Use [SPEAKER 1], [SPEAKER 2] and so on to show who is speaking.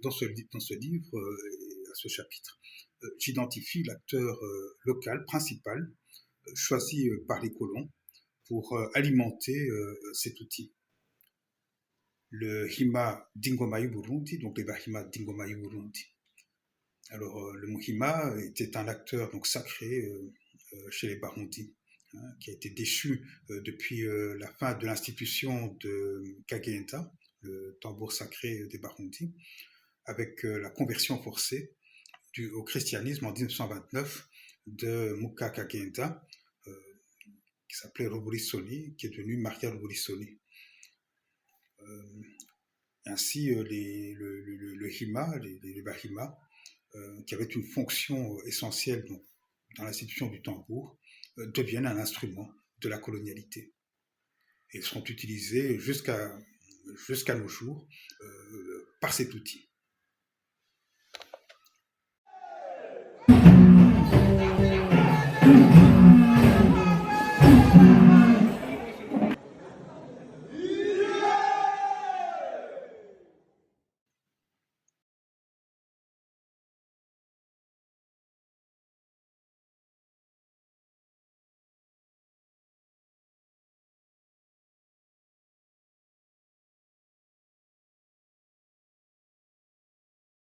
[SPEAKER 1] dans ce livre, à ce chapitre, j'identifie l'acteur local principal choisi par les colons pour alimenter cet outil. Le Hima d'Ingomayu Burundi, donc les Bahima d'Ingomayu Burundi. Alors, le Muhima était un acteur donc sacré chez les Barundi, hein, qui a été déchu depuis la fin de l'institution de Kagenta, le tambour sacré des Barundi, avec la conversion forcée au christianisme en 1929 de Muka Kagenta, qui s'appelait Roburisoli, qui est devenu Maria Roburisoli. Ainsi, le Hima, les Bahima, qui avaient une fonction essentielle dans l'institution du tambour, deviennent un instrument de la colonialité. Et seront utilisés jusqu'à nos jours par cet outil.